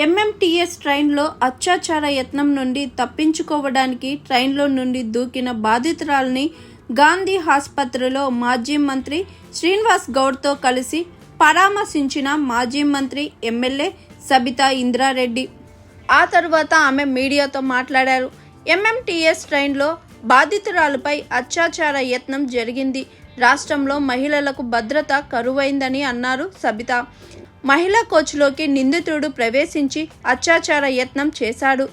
MMTS ట్రైన్లో అత్యాచార యత్నం నుండి తప్పించుకోవడానికి ట్రైన్లో నుండి దూకిన బాధితురాల్ని గాంధీ ఆసుపత్రిలో మాజీ మంత్రి శ్రీనివాస్ గౌడ్తో కలిసి పరామర్శించిన మాజీ మంత్రి ఎమ్మెల్యే సబితా ఇంద్రారెడ్డి. ఆ తర్వాత ఆమె మీడియాతో మాట్లాడారు. ఎంఎంటీఎస్ ట్రైన్లో బాధితురాలపై అత్యాచార యత్నం జరిగింది. రాష్ట్రంలో మహిళలకు భద్రత కరువైందని అన్నారు సబితా. మహిళా కోచ్లోకి నిందితుడు ప్రవేశించి అత్యాచార యత్నం చేశాడు.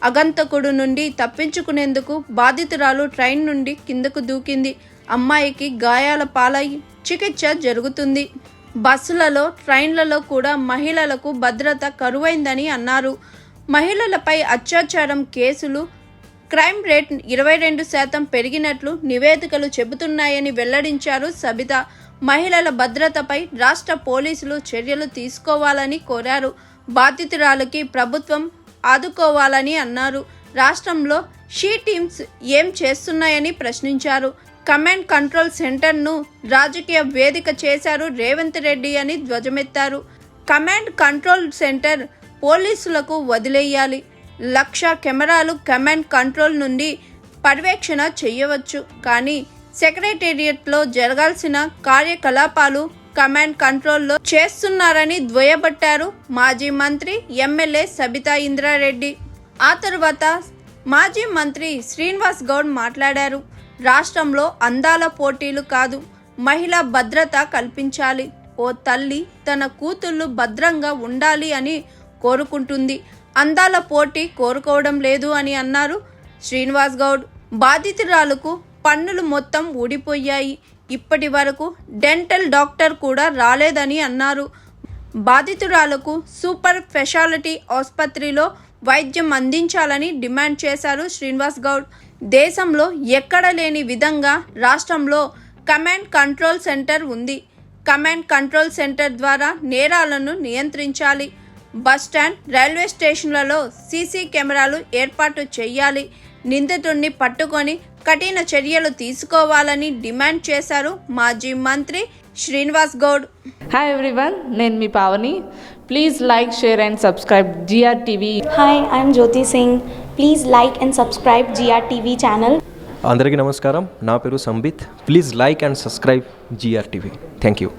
అగంతకుడు నుండి తప్పించుకునేందుకు బాధితురాలు ట్రైన్ నుండి కిందకు దూకింది. అమ్మాయికి గాయాల పాలై చికిత్స జరుగుతుంది. బస్సులలో, ట్రైన్లలో కూడా మహిళలకు భద్రత కరువైందని అన్నారు. మహిళలపై అత్యాచారం కేసులు క్రైమ్ రేట్ 22% పెరిగినట్లు నివేదికలు చెబుతున్నాయని వెల్లడించారు సబితా. మహిళల భద్రతపై రాష్ట్ర పోలీసులు చర్యలు తీసుకోవాలని కోరారు. బాధితురాలకి ప్రభుత్వం ఆదుకోవాలని అన్నారు. రాష్ట్రంలో షీ టీమ్స్ ఏం చేస్తున్నాయని ప్రశ్నించారు. కమాండ్ కంట్రోల్ సెంటర్ను రాజకీయ వేదిక చేశారు రేవంత్ రెడ్డి అని ధ్వజమెత్తారు. కమాండ్ కంట్రోల్ సెంటర్ పోలీసులకు వదిలేయాలి. 1,00,000 కెమెరాలు కమాండ్ కంట్రోల్ నుండి పర్యవేక్షణ చేయవచ్చు. కానీ సెక్రటేరియట్లో జరగాల్సిన కార్యకలాపాలు కమాండ్ కంట్రోల్లో చేస్తున్నారని దుయ్యబట్టారు మాజీ మంత్రి ఎమ్మెల్యే సబితా ఇంద్రారెడ్డి. ఆ తర్వాత మాజీ మంత్రి శ్రీనివాస్ గౌడ్ మాట్లాడారు. రాష్ట్రంలో అందాల పోటీలు కాదు, మహిళా భద్రత కల్పించాలి. ఓ తల్లి తన కూతుళ్ళు భద్రంగా ఉండాలి అని కోరుకుంటుంది. అందాల పోటీ కోరుకోవడం లేదు అని అన్నారు శ్రీనివాస్ గౌడ్. బాధితురాలకు పన్నులు మొత్తం ఊడిపోయాయి. ఇప్పటి వరకు డెంటల్ డాక్టర్ కూడా రాలేదని అన్నారు. బాధితురాలకు సూపర్ స్పెషాలిటీ ఆసుపత్రిలో వైద్యం అందించాలని డిమాండ్ చేశారు శ్రీనివాస్ గౌడ్. దేశంలో ఎక్కడ లేని విధంగా రాష్ట్రంలో కమాండ్ కంట్రోల్ సెంటర్ ఉంది. కమాండ్ కంట్రోల్ సెంటర్ ద్వారా నేరాలను నియంత్రించాలి. బస్టాండ్, రైల్వే స్టేషన్లలో సీసీ కెమెరాలు ఏర్పాటు చేయాలి. నిందితుడిని పట్టుకొని కఠిన చర్యలు తీసుకోవాలని డిమాండ్ చేశారు మాజీ మంత్రి శ్రీనివాస్ గౌడ్. హాయ్ ఎవ్రీవన్, నేను మీ Pavani. Please like, share and subscribe GRTV. Hi, I'm Jyoti Singh. Please like and subscribe GRTV channel. అందరికీ నమస్కారం. నా పేరు Sambit. Please like and subscribe GRTV. Thank you.